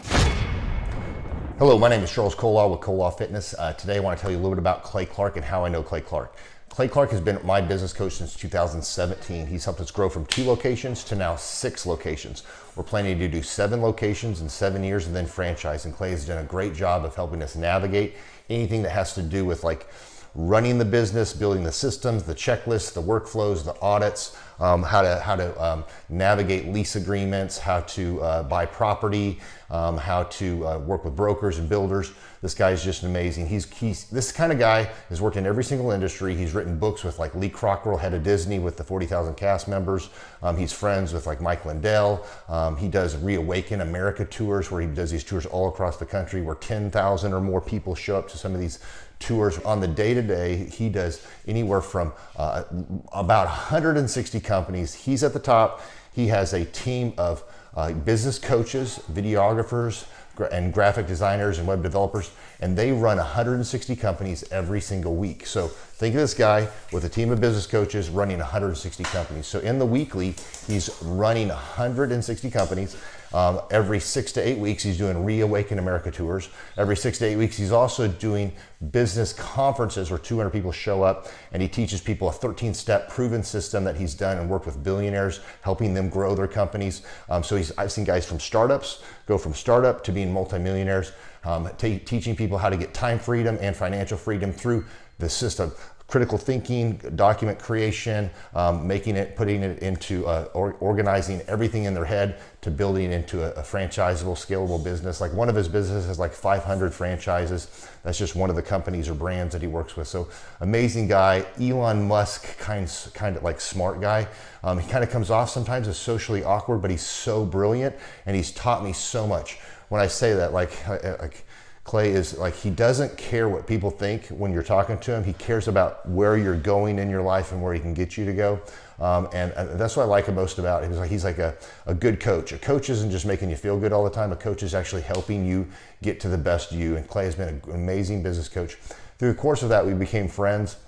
Hello, my name is Charles Kolaw with Kolaw Fitness. Today I want to tell you a little bit about Clay Clark and how I know Clay Clark. Clay Clark has been my business coach since 2017. He's helped us grow from 2 locations to now 6 locations. We're planning to do 7 locations in 7 years and then franchise. And Clay has done a great job of helping us navigate anything that has to do with like running the business, building the systems, the checklists, the workflows, the audits, how to navigate lease agreements, how to buy property, how to work with brokers and builders. This guy is just amazing. He's this kind of guy has worked in every single industry. He's written books with like Lee Crockrell, head of Disney, with the 40,000 cast members. He's friends with like Mike Lindell. He does Reawaken America tours where he does these tours all across the country where 10,000 or more people show up to some of these tours. On the day-to-day, he does anywhere from about 160 companies. He's at the top. He has a team of business coaches, videographers, and graphic designers and web developers, and they run 160 companies every single week. So think of this guy with a team of business coaches running 160 companies. So in the weekly, he's running 160 companies. Every 6 to 8 weeks, he's doing Reawaken America tours. Every 6 to 8 weeks, he's also doing business conferences where 200 people show up, and he teaches people a 13-step proven system that he's done and worked with billionaires, helping them grow their companies. So I've seen guys from startups go from startup to being multimillionaires, teaching people how to get time freedom and financial freedom through the system. Critical thinking, document creation, putting it into organizing everything in their head to building into a franchisable, scalable business. Like one of his businesses has like 500 franchises. That's just one of the companies or brands that he works with. So amazing guy, Elon Musk kind of like smart guy. He kind of comes off sometimes as socially awkward, but he's so brilliant and he's taught me so much. When I say that, like Clay is like, he doesn't care what people think when you're talking to him. He cares about where you're going in your life and where he can get you to go. And that's what I like most about him. He's like a good coach. A coach isn't just making you feel good all the time. A coach is actually helping you get to the best you. And Clay has been an amazing business coach. Through the course of that, we became friends.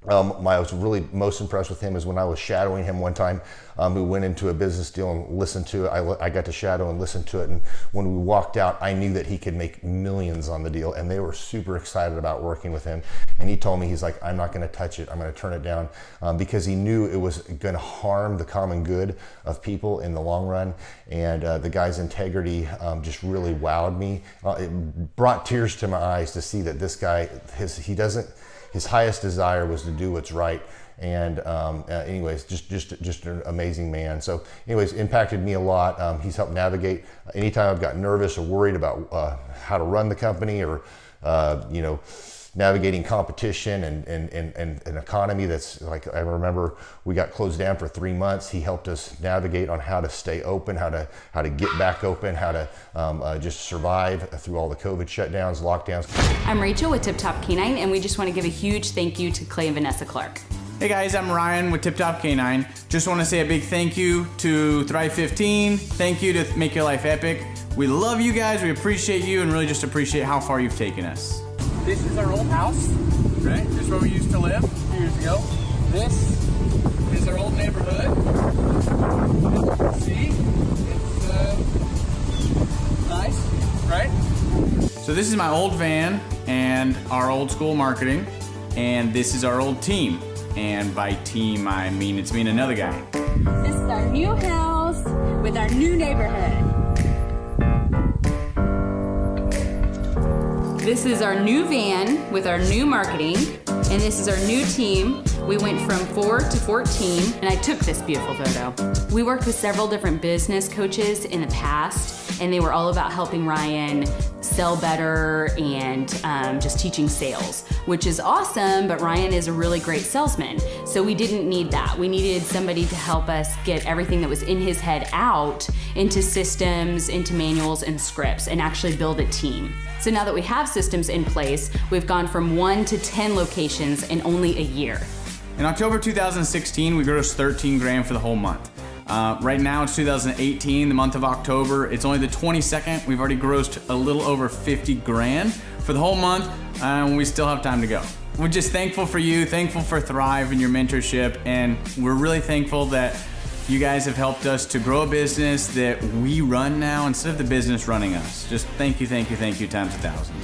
I was really most impressed with him is when I was shadowing him one time. We went into a business deal and listened to it. I got to shadow and listen to it. And when we walked out, I knew that he could make millions on the deal. And they were super excited about working with him. And he told me, he's like, I'm not going to touch it. I'm going to turn it down because he knew it was going to harm the common good of people in the long run. And the guy's integrity just really wowed me. It brought tears to my eyes to see that this guy, his highest desire was to do what's right. And anyways, just an amazing man. So anyways, impacted me a lot. He's helped navigate anytime I've got nervous or worried about how to run the company or, navigating competition and an economy that's like, I remember we got closed down for 3 months. He helped us navigate on how to stay open, how to get back open, how to just survive through all the COVID shutdowns, lockdowns.
I'm Rachel with Tip Top Canine, and we just want to give a huge thank you to Clay and Vanessa Clark. Hey guys, I'm Ryan with Tip Top Canine. Just want to say a big thank you to Thrive 15. Thank you to Make Your Life Epic. We love you guys, we appreciate you, and really just appreciate how far you've taken us. This is our old house, right? This is where we used to live a few years ago. This is our old neighborhood. As you can see, it's nice, right? So this is my old van and our old school marketing, and this is our old team. And by team, I mean it's me and another guy.
This is our new house with our new neighborhood. This is our new van with our new marketing, and this is our new team. We went from 4 to 14, and I took this beautiful photo. We worked with several different business coaches in the past, and they were all about helping Ryan sell better and just teaching sales, which is awesome, but Ryan is a really great salesman. So we didn't need that. We needed somebody to help us get everything that was in his head out into systems, into manuals and scripts, and actually build a team. So now that we have systems in place, we've gone from 1 to 10 locations in only a year.
In October 2016, we grossed 13 grand for the whole month. Right now it's 2018, the month of October. It's only the 22nd. We've already grossed a little over 50 grand for the whole month, and we still have time to go. We're just thankful for you, thankful for Thrive and your mentorship, and we're really thankful that you guys have helped us to grow a business that we run now instead of the business running us. Just thank you times 1,000.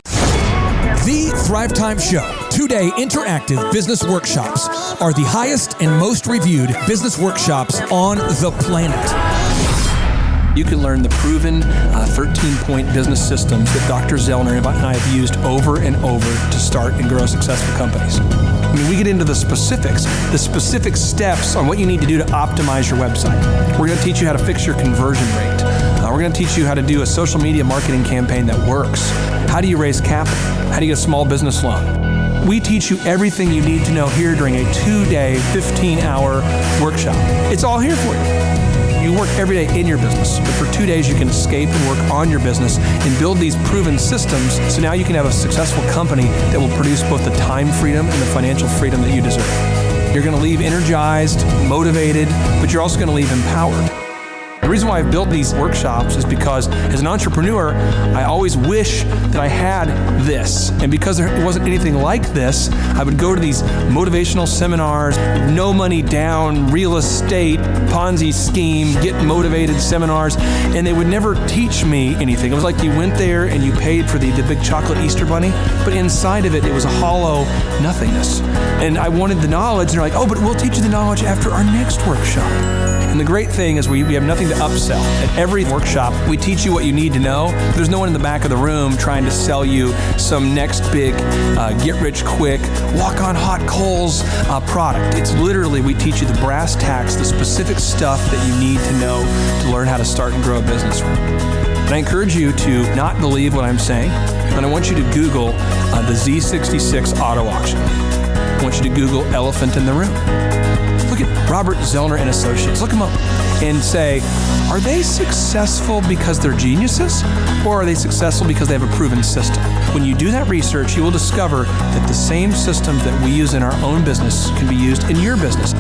The Thrivetime Show, 2-day interactive business workshops, are the highest and most reviewed business workshops on the planet.
You can learn the proven 13-point business systems that Dr. Zellner and I have used over and over to start and grow successful companies. I mean, we get into the specific steps on what you need to do to optimize your website. We're going to teach you how to fix your conversion rate. We're going to teach you how to do a social media marketing campaign that works. How do you raise capital? How do you get a small business loan? We teach you everything you need to know here during a 2-day, 15-hour workshop. It's all here for you. You work every day in your business, but for 2 days you can escape and work on your business and build these proven systems so now you can have a successful company that will produce both the time freedom and the financial freedom that you deserve. You're going to leave energized, motivated, but you're also going to leave empowered. The reason why I've built these workshops is because as an entrepreneur, I always wish that I had this. And because there wasn't anything like this, I would go to these motivational seminars, no money down, real estate, Ponzi scheme, get motivated seminars, and they would never teach me anything. It was like you went there and you paid for the big chocolate Easter bunny, but inside of it, it was a hollow nothingness. And I wanted the knowledge, and they're like, oh, but we'll teach you the knowledge after our next workshop. And the great thing is we have nothing to upsell. At every workshop, we teach you what you need to know. There's no one in the back of the room trying to sell you some next big get-rich-quick, walk-on-hot coals product. It's literally, we teach you the brass tacks, the specific stuff that you need to know to learn how to start and grow a business. And I encourage you to not believe what I'm saying, and I want you to Google the Z66 auto auction. I want you to Google elephant in the room. Look at Robert Zellner and Associates. Look them up and say, are they successful because they're geniuses, or are they successful because they have a proven system? When you do that research, you will discover that the same systems that we use in our own business can be used in your business.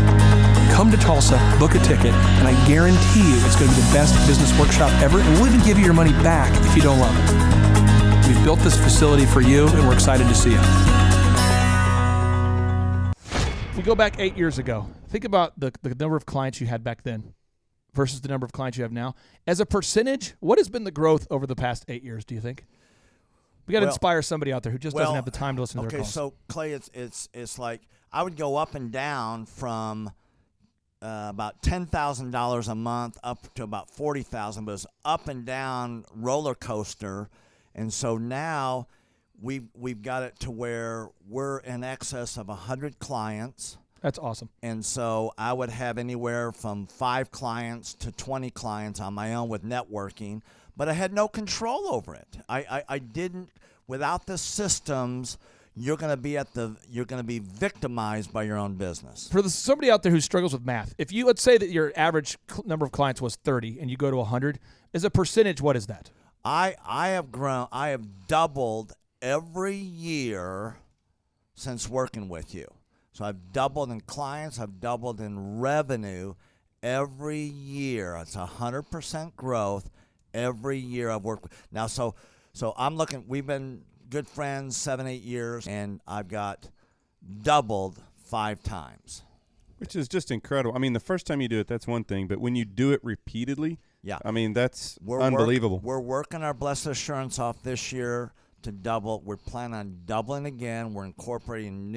Come to Tulsa, book a ticket, and I guarantee you it's going to be the best business workshop ever, and we'll even give you your money back if you don't love it. We've built this facility for you, and we're excited to see you.
If we go back 8 years ago, think about the number of clients you had back then versus the number of clients you have now. As a percentage, what has been the growth over the past 8 years, do you think? We got to inspire somebody out there who just doesn't have the time to listen to their calls.
Okay, so Clay, it's like I would go up and down from about $10,000 a month up to about $40,000, but it's up and down roller coaster. And so now we've got it to where we're in excess of 100 clients.
That's awesome.
And so I would have anywhere from 5 clients to 20 clients on my own with networking, but I had no control over it. I didn't, without the systems, you're going to be victimized by your own business.
For somebody out there who struggles with math, if you, let's say that your average number of clients was 30 and you go to 100, as a percentage, what is that?
I have doubled every year since working with you. So I've doubled in clients, I've doubled in revenue every year. It's 100% growth every year I've worked with. Now, so I'm looking, we've been good friends 7-8 years, and I've got doubled 5 times.
Which is just incredible. I mean, the first time you do it, that's one thing, but when you do it repeatedly,
yeah,
I mean, that's unbelievable.
We're working our Blessed Assurance off this year to double. We're planning on doubling again. We're incorporating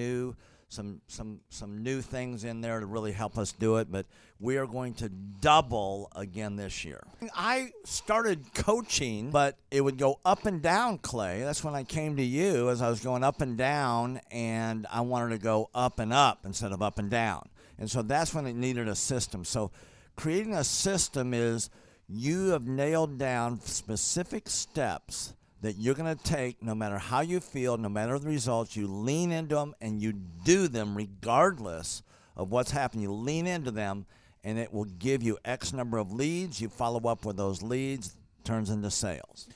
some new things in there to really help us do it, but we are going to double again this year. I started coaching, but it would go up and down, Clay. That's when I came to you, as I was going up and down, and I wanted to go up and up instead of up and down. And so that's when it needed a system. So creating a system is you have nailed down specific steps that you're going to take no matter how you feel, no matter the results. You lean into them and you do them regardless of what's happening. You lean into them and it will give you X number of leads. You follow up with those leads, turns into sales.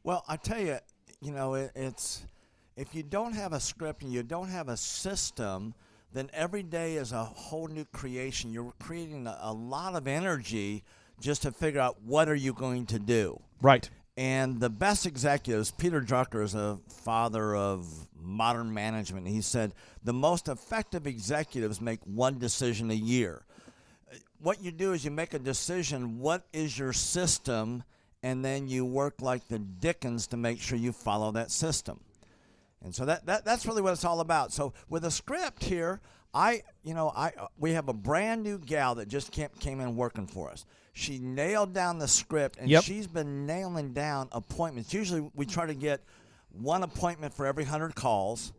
Well, I tell you, it's if you don't have a script and you don't have a system, then every day is a whole new creation. You're creating a lot of energy just to figure out what are you going to do.
Right.
And the best executives, Peter Drucker is a father of modern management. He said, the most effective executives make one decision a year. What you do is you make a decision, what is your system, and then you work like the Dickens to make sure you follow that system. And so that's really what it's all about. So with a script here, we have a brand new gal that just came in working for us. She nailed down the script, and she's been nailing down appointments. Usually we try to get one appointment for every 100 calls.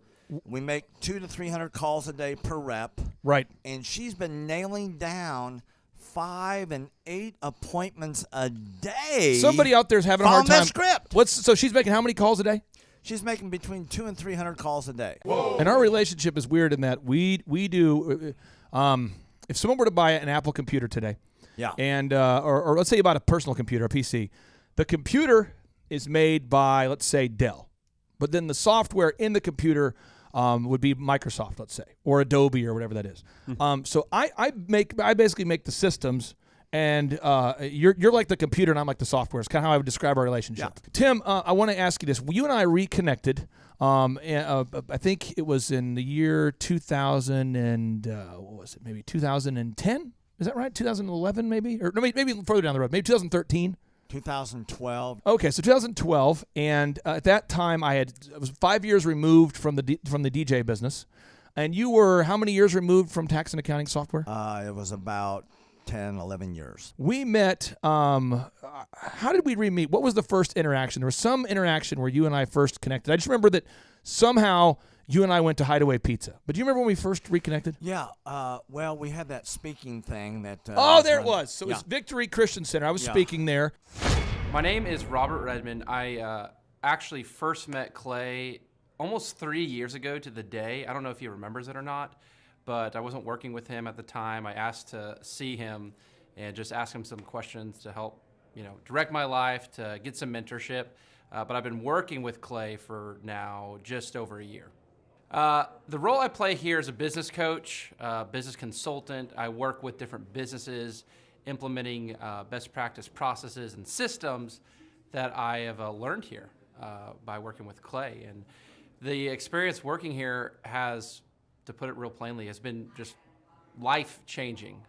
We make 200 to 300 calls a day per rep.
Right.
And she's been nailing down 5 and 8 appointments a day.
Somebody out there's having a hard time.
That script.
So she's making how many calls a day?
She's making between 200 and 300 calls a day.
Whoa. And our relationship is weird in that we do. If someone were to buy an Apple computer today,
yeah,
and or let's say you bought a personal computer, a PC, the computer is made by, let's say, Dell, but then the software in the computer would be Microsoft, let's say, or Adobe or whatever that is. So I basically make the systems. And you're like the computer, and I'm like the software. It's kind of how I would describe our relationship. Yeah. Tim, I want to ask you this. You and I reconnected. I think it was in the year 2000 and what was it? Maybe 2010. Is that right? 2011, maybe, or no, maybe further down the road. Maybe 2013.
2012.
Okay, so 2012, and at that time I was 5 years removed from the DJ business, and you were how many years removed from tax and accounting software?
It was about 10, 11 years.
We met, how did we re-meet? What was the first interaction? There was some interaction where you and I first connected. I just remember that somehow you and I went to Hideaway Pizza. But do you remember when we first reconnected?
Yeah, well, we had that speaking thing that...
there it was. So it was Victory Christian Center. I was speaking there.
My name is Robert Redmond. I actually first met Clay almost 3 years ago to the day. I don't know if he remembers it or not, but I wasn't working with him at the time. I asked to see him and just ask him some questions to help, direct my life, to get some mentorship. But I've been working with Clay for now just over a year. The role I play here is a business coach, business consultant. I work with different businesses, implementing best practice processes and systems that I have learned here by working with Clay. And the experience working here has, to put it real plainly, has been just life-changing.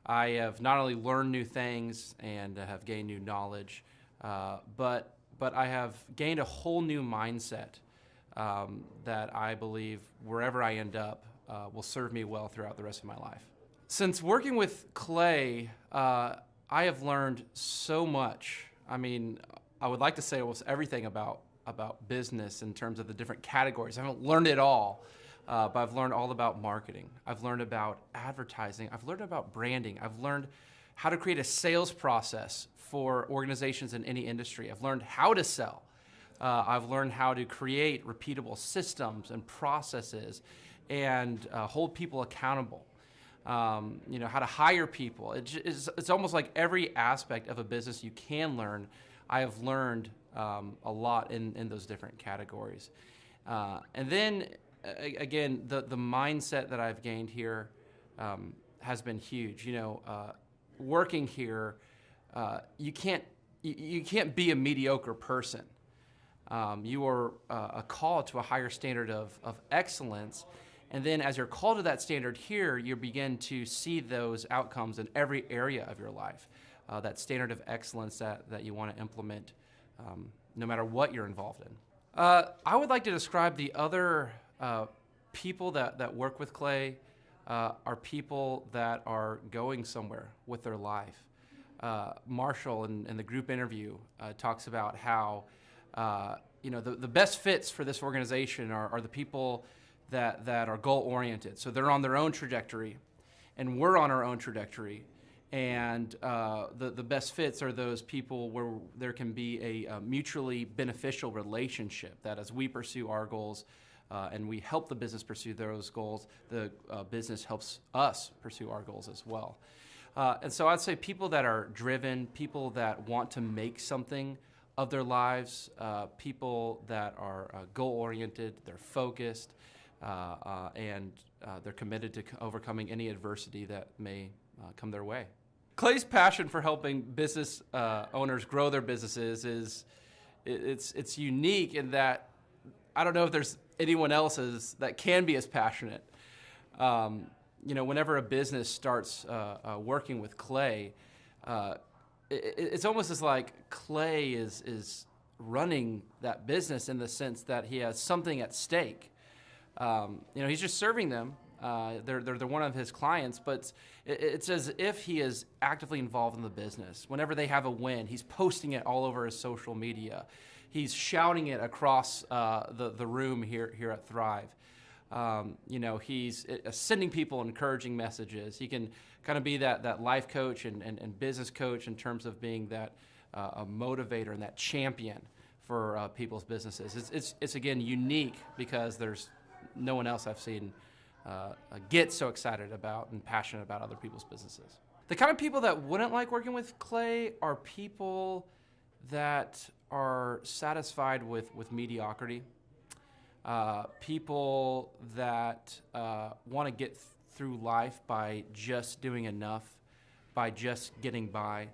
I have not only learned new things and have gained new knowledge, but I have gained a whole new mindset that I believe wherever I end up will serve me well throughout the rest of my life. Since working with Clay, I have learned so much. I mean, I would like to say almost everything about business in terms of the different categories. I haven't learned it all. But I've learned all about marketing. I've learned about advertising. I've learned about branding. I've learned how to create a sales process for organizations in any industry. I've learned how to sell. I've learned how to create repeatable systems and processes and hold people accountable. How to hire people. It's almost like every aspect of a business you can learn. I have learned a lot in those different categories. And then again, the mindset that I've gained here has been huge. You know, working here, you can't be a mediocre person. You are a call to a higher standard of excellence. And then as you're called to that standard here, you begin to see those outcomes in every area of your life. That standard of excellence that you want to implement no matter what you're involved in. I would like to describe the other people that work with Clay are people that are going somewhere with their life. Marshall in the group interview talks about how you know, the best fits for this organization are the people that are goal-oriented. So they're on their own trajectory, and we're on our own trajectory. And the best fits are those people where there can be a mutually beneficial relationship, that as we pursue our goals and we help the business pursue those goals, the business helps us pursue our goals as well. And so I'd say people that are driven, people that want to make something of their lives, people that are goal-oriented, they're focused, and they're committed to overcoming any adversity that may come their way. Clay's passion for helping business owners grow their businesses it's unique in that I don't know if there's anyone else that can be as passionate. You know, whenever a business starts working with Clay, it's almost as like Clay is running that business in the sense that he has something at stake. You know, he's just serving them. They're one of his clients, but it's as if he is actively involved in the business. Whenever they have a win, he's posting it all over his social media. He's shouting it across the room here at Thrive. You know, he's sending people encouraging messages. He can kind of be that life coach and business coach in terms of being that a motivator and that champion for people's businesses. It's again unique because there's no one else I've seen get so excited about and passionate about other people's businesses. The kind of people that wouldn't like working with Clay are people that are satisfied with mediocrity. People that want to get through life by just doing enough, by just getting by.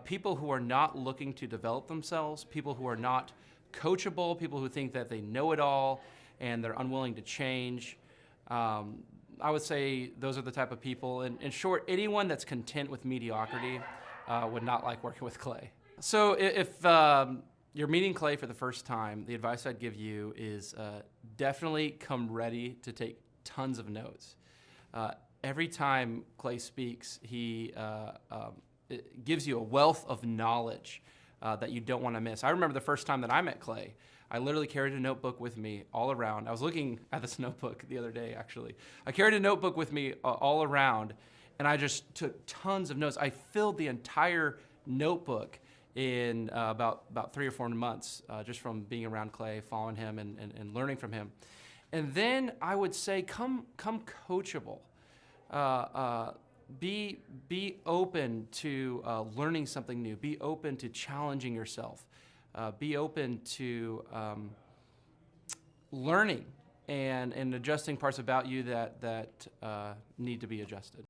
People who are not looking to develop themselves, people who are not coachable, people who think that they know it all and they're unwilling to change. I would say those are the type of people. In short, anyone that's content with mediocrity would not like working with Clay. So if you're meeting Clay for the first time, the advice I'd give you is definitely come ready to take tons of notes. Every time Clay speaks, he it gives you a wealth of knowledge that you don't want to miss. I remember the first time that I met Clay, I literally carried a notebook with me all around. I was looking at this notebook the other day, actually. I carried a notebook with me all around, and I just took tons of notes. I filled the entire notebook in about 3 or 4 months, just from being around Clay, following him, and learning from him. And then I would say, come coachable. Be open to learning something new. Be open to challenging yourself. Be open to learning and adjusting parts about you that need to be adjusted.